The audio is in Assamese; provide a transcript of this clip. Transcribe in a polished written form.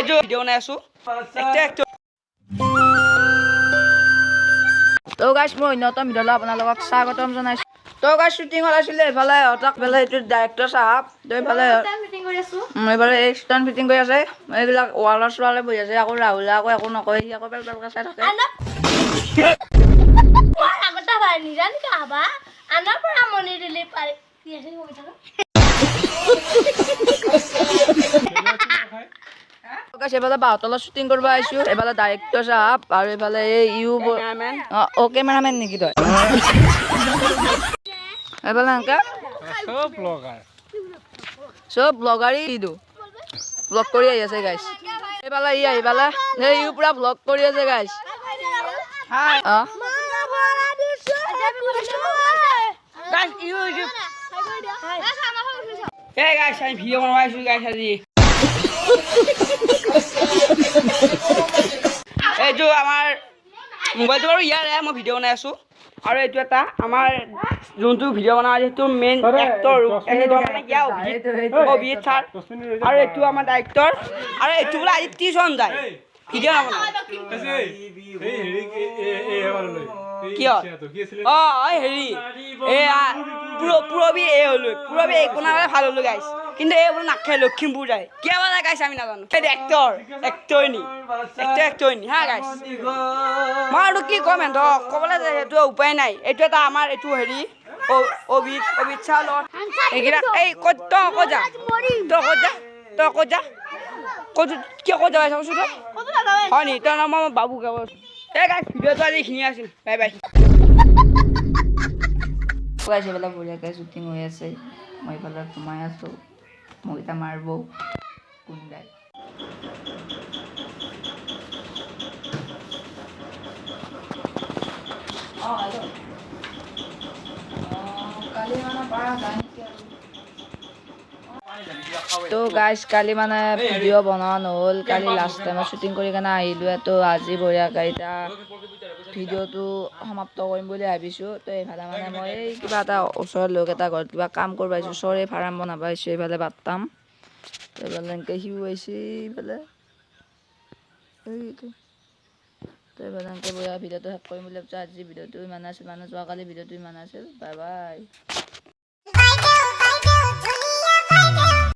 এই যে ভিডিও বনাই আছো একটা তো গাইস মই নতুন ভিডিওলৈ আপোনালোকক স্বাগতম জনাইছো তো গাইস শুটিং হল আছিল এফালে হঠাৎ বেলে এইটো ডাইৰেক্টৰ সাহেব তো এফালে ফিটিং কৰি আছো এবাৰে এই স্ট্যান্ড ফিটিং কৰি আছে এইবিলাক ওয়ালৰ চোৱালে বহি আছে আকৌ ৰাহুলে আকৌ একো নকয় সি আকৌ বেলবেলকে চাই থাকে আগতে ভাই নিজান কাবা আনাৰ পৰা মনি দিলে পাৰি কি আছে হৈ থাকা গাইস এফালে বাহতলৰ শুটিং কৰিব আইছো এফালে ডাইৰেক্টৰ সাহেব আৰু এফালে এই ইউ ও ক্যামেৰাম্যান নেকি তই এফালে এনেকা সব ব্লগাৰই ইদু ব্লগ কৰি আহি আছে গাইস এফালে ই আহি পালে এই ইউ পুৰা ব্লগ কৰি আছে গাইস হাই গাইস ইউ এই গাইস আমি ভিডিও বনাইছো গাইস আজি এই যে আমার মোবাইলটো বাৰু ইয়াৰে মই ভিডিও বনাই আছো আৰু এইটো এটা আমাৰ যোনটো ভিডিও বনাই আছে সেইটো মেইন এক্টৰ এইটো মানে কি অভিজিত স্যাৰ আৰু এইটো আমাৰ ডাইৰেক্টৰ আৰু এইটো বোলে আজি টিউচন যায় ভিডিও নবনাই কিয় হেৰি পুৰবি পুৰবি কোনালে ভাল হলো গাইছ কিন্তু এই বোলে নাখায় লখিমপুৰ যায় কিয় বাজা গাইছ আমি নাজানো এক্টৰ হা গাইছ মই আৰু কি ক'ম সিহঁতক ক'বলৈ সেইটো উপায় নাই এইটো এটা আমাৰ এইটো হেৰি অভিজিত স্যাৰ লগত এইকেইটা এই তই ক'ত যা ক'ত কিয় ক'ত যাবাই চাবচোন তই হয় নি তই মই বাবু গাব এই গাইছ ভিডিঅ'টো আজি এইখিনি আছিল বাই বাই গাইছ এইবিলাক বঢ়িয়াকৈ শ্বুটিং হৈ আছে মই এইফালে সোমাই আছোঁ মই এতিয়া মাৰিব কোনবাই তো গাইছ কালি মানে ভিডিঅ' বনোৱা নহ'ল কালি লাষ্ট টাইমত শ্বুটিং কৰি কেনে আহিলোঁ তো আজি বঢ়িয়াকৈ এতিয়া ভিডিঅ'টো সমাপ্ত কৰিম বুলি ভাবিছোঁ তো এইফালে মানে মই এই কিবা এটা ওচৰৰ লোক এটা ঘৰত কিবা কাম কৰিব আহিছোঁ ওচৰে ফাৰ্ম বনাব আহিছোঁ এইফালে বাটতাম তো এইফালে এনেকৈ সিও আহিছে এইফালে তো এইফালে এনেকৈ বঢ়িয়া ভিডিঅ'টো শেষ কৰিম বুলি ভাবিছোঁ আজি ভিডিঅ'টো ইমান আছিল মানে যোৱাকালি ভিডিঅ'টো ইমান আছিল বাই বাই